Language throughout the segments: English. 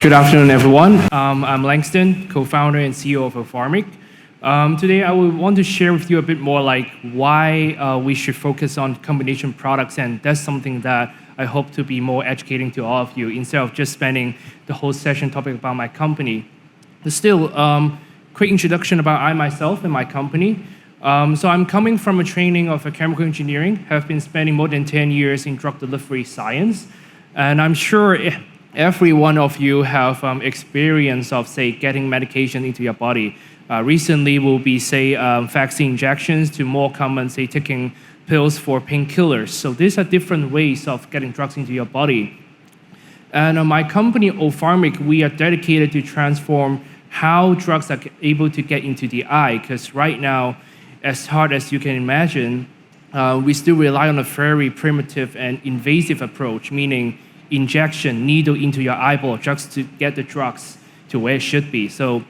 Good afternoon, everyone. I'm Langston, co-founder and CEO of Opharmic. Today, I would want to share with you a bit more like why we should focus on combination products, and that's something that I hope to be more educating to all of you instead of just spending the whole session talking about my company. But still, quick introduction about I myself and my company. So I'm coming from a training of a chemical engineering, have been spending more than 10 years in drug delivery science, and I'm sure every one of you have experience of, say, getting medication into your body. Recently will be, say, vaccine injections to more common, say, taking pills for painkillers. So these are different ways of getting drugs into your body. And my company, Opharmic, we are dedicated to transform how drugs are able to get into the eye, because right now, as hard as you can imagine, we still rely on a very primitive and invasive approach, meaning injection, needle into your eyeball just to get the drugs to where it should be. So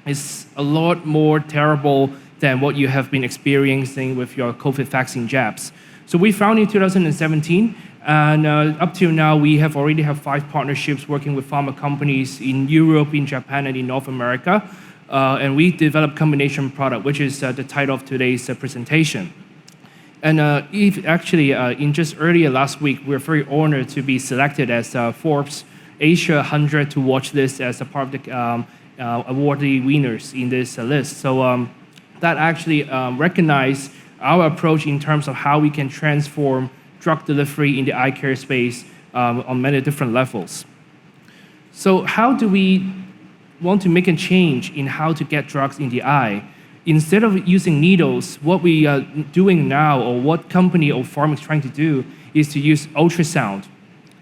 it's a lot more terrible than what you have been experiencing with your COVID vaccine jabs. So we founded in 2017, and up till now, we have already have 5 partnerships working with pharma companies in Europe, in Japan, and in North America. And we developed combination product, which is the title of today's presentation. And in just earlier last week, we're very honored to be selected as Forbes Asia 100 to watch this as a part of the awardee winners in this list. So that actually recognized our approach in terms of how we can transform drug delivery in the eye care space on many different levels. So how do we want to make a change in how to get drugs in the eye? Instead of using needles, what we are doing now, or what company Opharmic is trying to do, is to use ultrasound.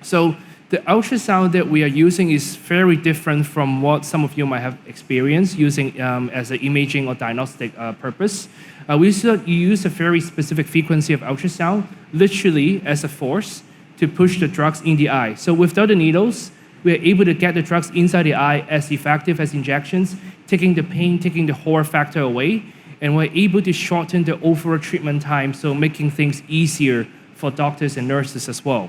So the ultrasound that we are using is very different from what some of you might have experienced using as an imaging or diagnostic purpose. We use a very specific frequency of ultrasound, literally as a force, to push the drugs in the eye. So without the needles, we are able to get the drugs inside the eye as effective as injections, taking the pain, taking the horror factor away, and we're able to shorten the overall treatment time, so making things easier for doctors and nurses as well.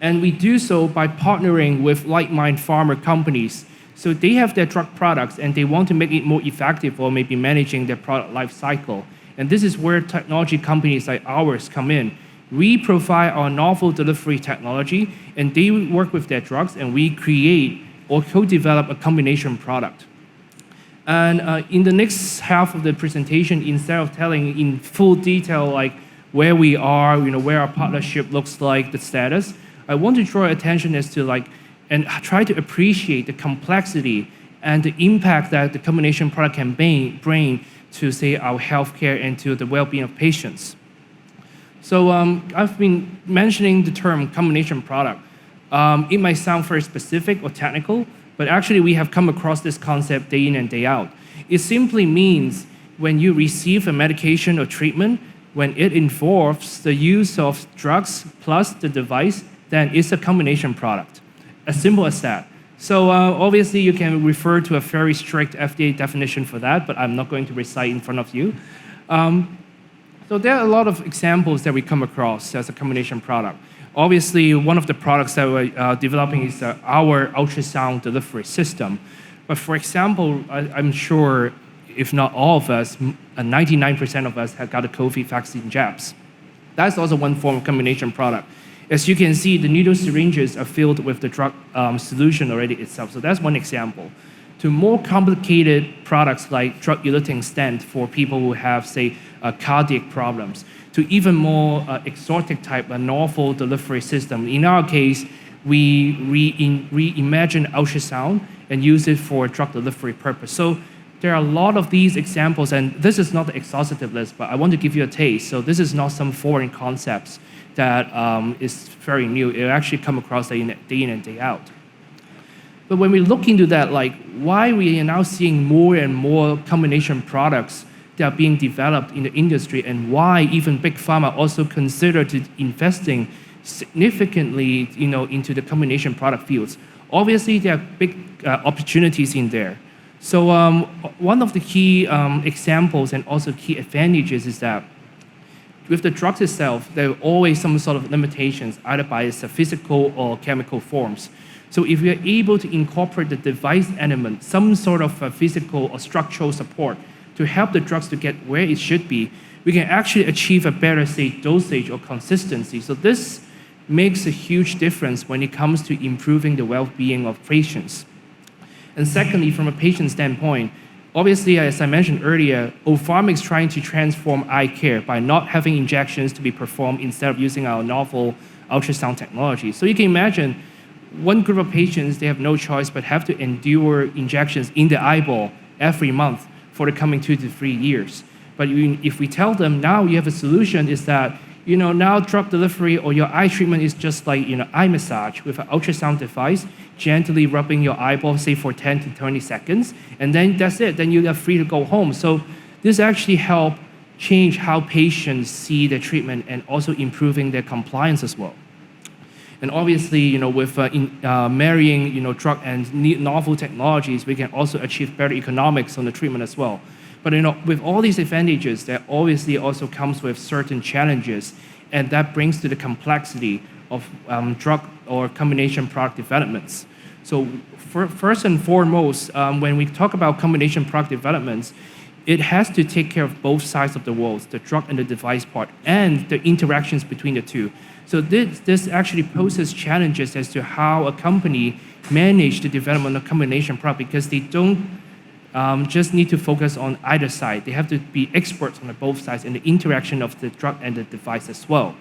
And we do so by partnering with like-minded pharma companies. So they have their drug products and they want to make it more effective or maybe managing their product life cycle. And this is where technology companies like ours come in. We provide our novel delivery technology, and they work with their drugs, and we create or co-develop a combination product. And in the next half of the presentation, instead of telling in full detail like where we are, where our partnership looks like, the status, I want to draw attention as to and try to appreciate the complexity and the impact that the combination product can bring to, say, our healthcare and to the well-being of patients. So I've been mentioning the term combination product. It might sound very specific or technical, but actually we have come across this concept day in and day out. It simply means when you receive a medication or treatment, when it involves the use of drugs plus the device, then it's a combination product. As simple as that. So obviously you can refer to a very strict FDA definition for that, but I'm not going to recite in front of you. So there are a lot of examples that we come across as a combination product. Obviously, one of the products that we're developing is our ultrasound delivery system. But for example, I'm sure, if not all of us, 99% of us have got a COVID vaccine jabs. That's also one form of combination product. As you can see, the needle syringes are filled with the drug solution already itself. So that's one example. To more complicated products like drug-eluting stent for people who have, say, cardiac problems, to even more exotic type, a novel delivery system. In our case, we reimagine ultrasound and use it for drug delivery purpose. So there are a lot of these examples, and this is not the exhaustive list, but I want to give you a taste. So this is not some foreign concepts that is very new. It actually come across day in and day out. But when we look into that, why we are now seeing more and more combination products that are being developed in the industry, and why even big pharma also consider to investing significantly, into the combination product fields. Obviously, there are big opportunities in there. So one of the key examples and also key advantages is that with the drugs itself, there are always some sort of limitations, either by its physical or chemical forms. So if we are able to incorporate the device element, some sort of physical or structural support to help the drugs to get where it should be, we can actually achieve a better, say, dosage or consistency. So this makes a huge difference when it comes to improving the well-being of patients. And secondly, from a patient standpoint, obviously, as I mentioned earlier, Opharmic is trying to transform eye care by not having injections to be performed instead of using our novel ultrasound technology. So you can imagine one group of patients, they have no choice but have to endure injections in the eyeball every month for the coming 2 to 3 years. But if we tell them now you have a solution, is that now drug delivery or your eye treatment is just like eye massage with an ultrasound device, gently rubbing your eyeball, say for 10 to 20 seconds, and then that's it. Then you are free to go home. So this actually helps change how patients see the treatment and also improving their compliance as well. And obviously, with marrying drug and novel technologies, we can also achieve better economics on the treatment as well. But with all these advantages, that obviously also comes with certain challenges, and that brings to the complexity of drug or combination product developments. So first and foremost, when we talk about combination product developments, it has to take care of both sides of the world, the drug and the device part, and the interactions between the two. So this actually poses challenges as to how a company manage the development of combination product, because they don't just need to focus on either side. They have to be experts on both sides in the interaction of the drug and the device as well.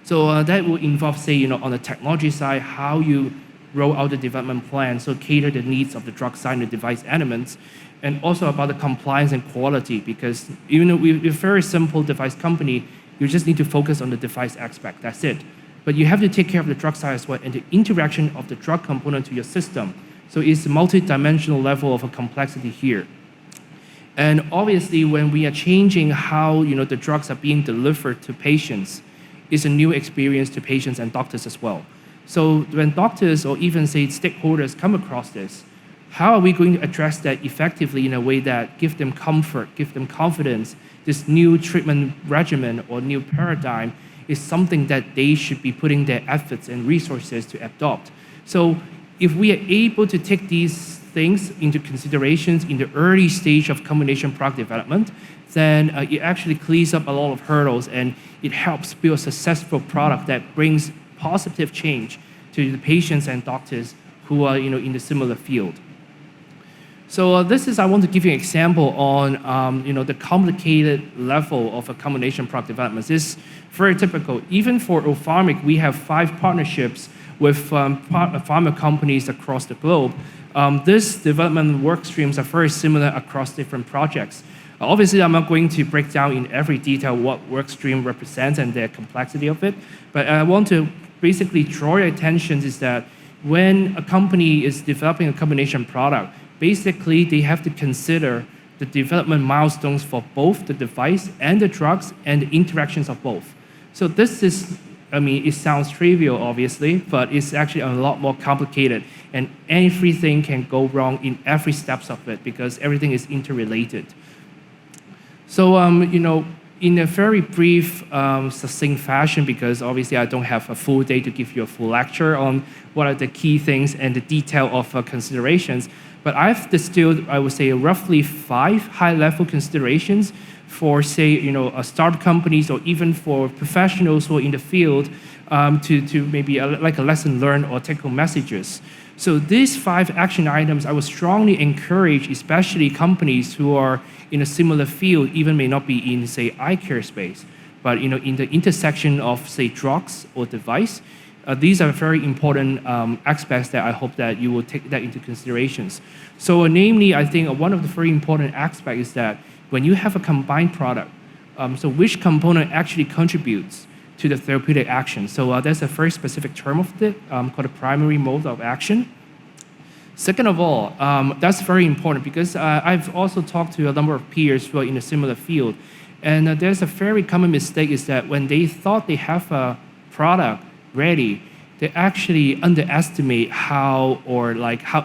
So that will involve, say, on the technology side, how you roll out the development plan, so cater the needs of the drug side and the device elements, and also about the compliance and quality, because even though we're a very simple device company, you just need to focus on the device aspect, that's it. But you have to take care of the drug side as well and the interaction of the drug component to your system. So it's a multi-dimensional level of a complexity here. And obviously, when we are changing how the drugs are being delivered to patients, it's a new experience to patients and doctors as well. So when doctors or even, say, stakeholders come across this, how are we going to address that effectively in a way that give them comfort, give them confidence? This new treatment regimen or new paradigm is something that they should be putting their efforts and resources to adopt. So if we are able to take these things into considerations in the early stage of combination product development, then it actually clears up a lot of hurdles and it helps build a successful product that brings positive change to the patients and doctors who are in the similar field. So I want to give you an example on the complicated level of a combination product development. This is very typical. Even for Opharmic, we have 5 partnerships with pharma companies across the globe. These development work streams are very similar across different projects. Obviously, I'm not going to break down in every detail what work stream represents and the complexity of it, but I want to basically draw your attention is that when a company is developing a combination product, basically they have to consider the development milestones for both the device and the drugs and the interactions of both. So this is, it sounds trivial, obviously, but it's actually a lot more complicated, and everything can go wrong in every steps of it because everything is interrelated. So, in a very brief, succinct fashion, because obviously I don't have a full day to give you a full lecture on what are the key things and the detail of considerations, but I've distilled, I would say, roughly 5 high-level considerations for, say, startup companies or even for professionals who are in the field to maybe like a lesson learned or take-home messages. So these 5 action items I would strongly encourage, especially companies who are in a similar field, even may not be in, say, eye care space, but in the intersection of, say, drugs or device. These are very important aspects that I hope that you will take that into considerations. So namely, I think one of the very important aspects is that when you have a combined product, so which component actually contributes to the therapeutic action. So there's a very specific term of it called a primary mode of action. Second of all, that's very important because I've also talked to a number of peers who are in a similar field, and there's a very common mistake is that when they thought they have a product ready, they actually underestimate how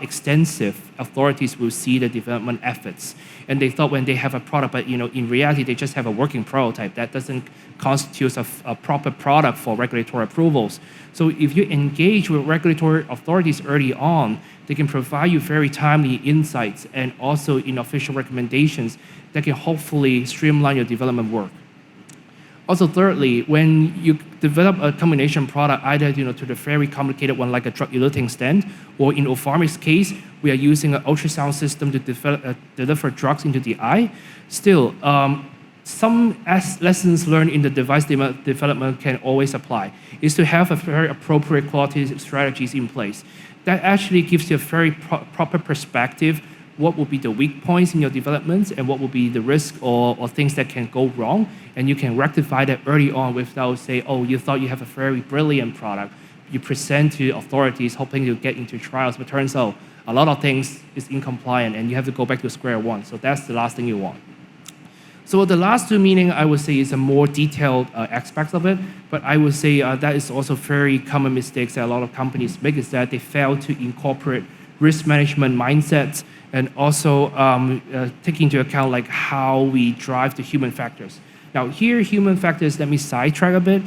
extensive authorities will see the development efforts. And they thought when they have a product, but in reality, they just have a working prototype. That doesn't constitute a proper product for regulatory approvals. So if you engage with regulatory authorities early on, they can provide you very timely insights and also official recommendations that can hopefully streamline your development work. Also, thirdly, when you develop a combination product, either to the very complicated one like a drug-eluting stent, or in Opharmic's case, we are using an ultrasound system to deliver drugs into the eye. Still, some lessons learned in the device development can always apply. Is to have a very appropriate quality strategies in place. That actually gives you a very proper perspective. What will be the weak points in your development and what will be the risk or things that can go wrong, and you can rectify that early on without say, oh, you thought you have a very brilliant product. You present to authorities hoping to get into trials, but turns out a lot of things is incompliant and you have to go back to square one. So that's the last thing you want. So the last two meaning I would say is a more detailed aspect of it, but I would say that is also very common mistakes that a lot of companies make, is that they fail to incorporate risk management mindsets and also take into account like how we drive the human factors. Now here, human factors, let me sidetrack a bit.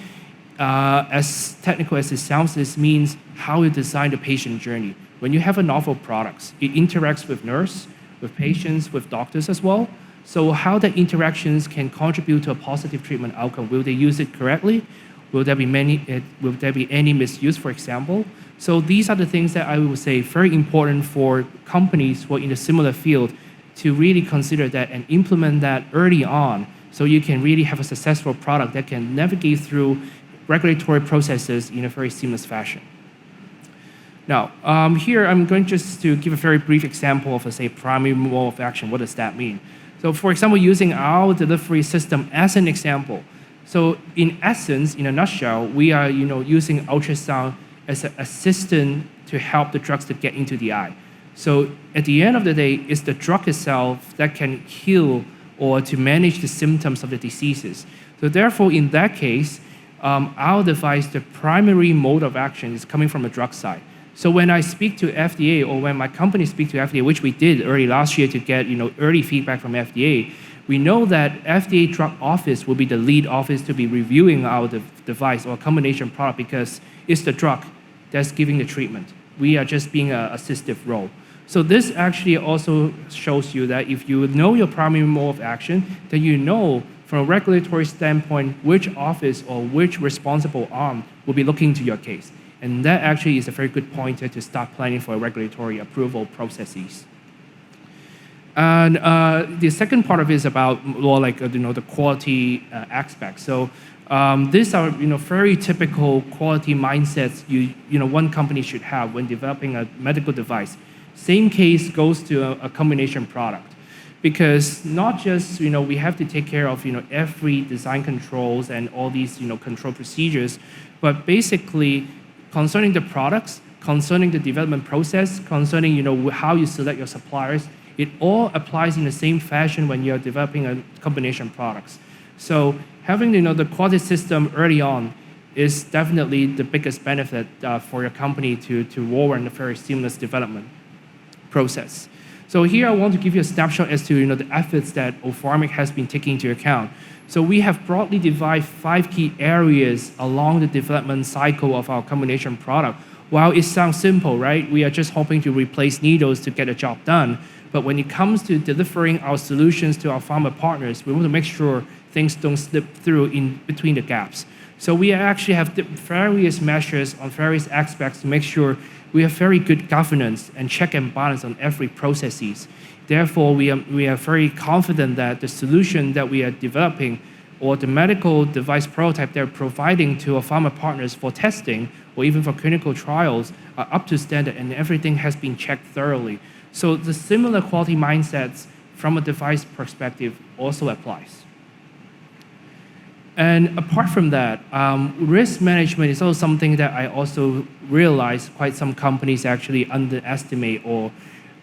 As technical as it sounds, this means how you design the patient journey. When you have a novel product, it interacts with nurse, with patients, with doctors as well. So how the interactions can contribute to a positive treatment outcome. Will they use it correctly? Will there be any misuse, for example? So these are the things that I would say very important for companies who are in a similar field to really consider that and implement that early on, so you can really have a successful product that can navigate through regulatory processes in a very seamless fashion. Now, here I'm going just to give a very brief example of, say, primary mode of action. What does that mean? So for example, using our delivery system as an example. So in essence, in a nutshell, we are using ultrasound as an assistant to help the drugs to get into the eye. So at the end of the day, it's the drug itself that can heal or to manage the symptoms of the diseases. So therefore, in that case, our device, the primary mode of action is coming from the drug side. So when I speak to FDA, or when my company speaks to FDA, which we did early last year to get early feedback from FDA, we know that FDA drug office will be the lead office to be reviewing our device or combination product, because it's the drug that's giving the treatment. We are just being an assistive role. So this actually also shows you that if you know your primary mode of action, then you know from a regulatory standpoint which office or which responsible arm will be looking into your case. And that actually is a very good pointer to start planning for regulatory approval processes. And the second part of it is about more like the quality aspect. So these are very typical quality mindsets one company should have when developing a medical device. Same case goes to a combination product, because not just we have to take care of every design controls and all these control procedures, but basically concerning the products, concerning the development process, concerning how you select your suppliers, it all applies in the same fashion when you're developing a combination products. So having the quality system early on is definitely the biggest benefit for your company to warrant a very seamless development process. So here I want to give you a snapshot as to the efforts that Opharmic has been taking into account. So we have broadly divided 5 key areas along the development cycle of our combination product. While it sounds simple, right? We are just hoping to replace needles to get the job done. But when it comes to delivering our solutions to our pharma partners, we want to make sure things don't slip through in between the gaps. So we actually have various measures on various aspects to make sure we have very good governance and check and balance on every processes. Therefore, we are very confident that the solution that we are developing, or the medical device prototype they're providing to our pharma partners for testing or even for clinical trials, are up to standard and everything has been checked thoroughly. So the similar quality mindsets from a device perspective also applies. And apart from that, risk management is also something that I also realize quite some companies actually underestimate or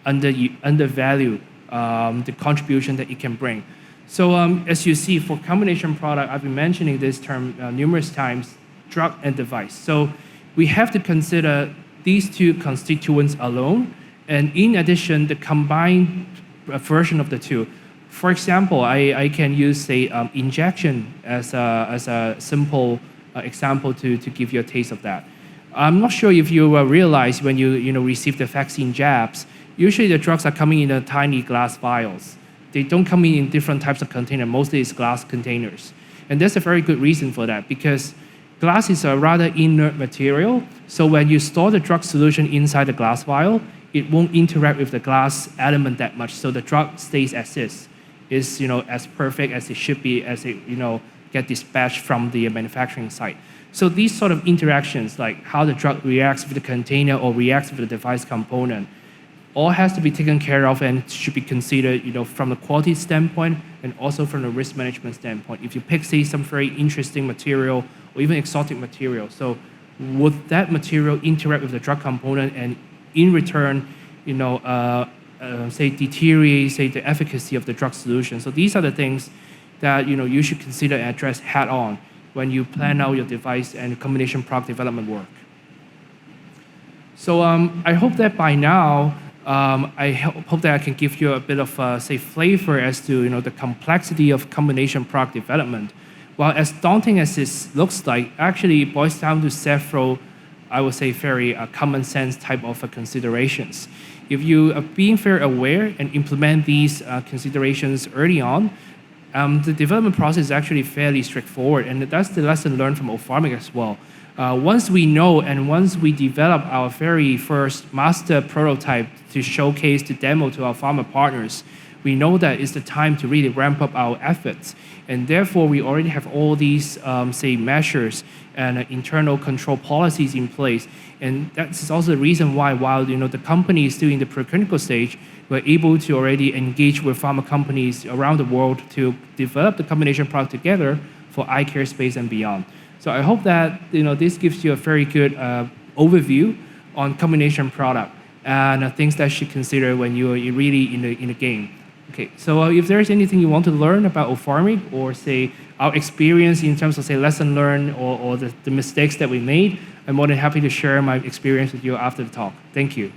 undervalue the contribution that it can bring. So as you see, for combination product, I've been mentioning this term numerous times, drug and device. So we have to consider these two constituents alone, and in addition, the combined version of the two. For example, I can use, say, injection as a simple example to give you a taste of that. I'm not sure if you realize when you receive the vaccine jabs, usually the drugs are coming in tiny glass vials. They don't come in different types of container. Mostly it's glass containers. And there's a very good reason for that, because glass is a rather inert material. So when you store the drug solution inside the glass vial, it won't interact with the glass element that much. So the drug stays as is. Is as perfect as it should be as it get dispatched from the manufacturing site. So these sort of interactions, like how the drug reacts with the container or reacts with the device component, all has to be taken care of and should be considered from the quality standpoint and also from the risk management standpoint. If you pick, say, some very interesting material or even exotic material, so would that material interact with the drug component and in return, say, deteriorate, say, the efficacy of the drug solution? So these are the things that you should consider and address head on when you plan out your device and combination product development work. So I hope that by now, I hope that I can give you a bit of, say, flavor as to the complexity of combination product development. While as daunting as this looks like, actually it boils down to several, I would say, very common sense type of considerations. If you are being very aware and implement these considerations early on, the development process is actually fairly straightforward, and that's the lesson learned from Opharmic as well. Once we know and once we develop our very first master prototype to showcase, to demo to our pharma partners, we know that it's the time to really ramp up our efforts. And therefore, we already have all these, say, measures and internal control policies in place. And that's also the reason why, while the company is still in the preclinical stage, we're able to already engage with pharma companies around the world to develop the combination product together for eye care space and beyond. So I hope that this gives you a very good overview on combination product and things that you should consider when you're really in the game. Okay, so if there's anything you want to learn about Opharmic or, say, our experience in terms of, say, lesson learned or the mistakes that we made, I'm more than happy to share my experience with you after the talk. Thank you.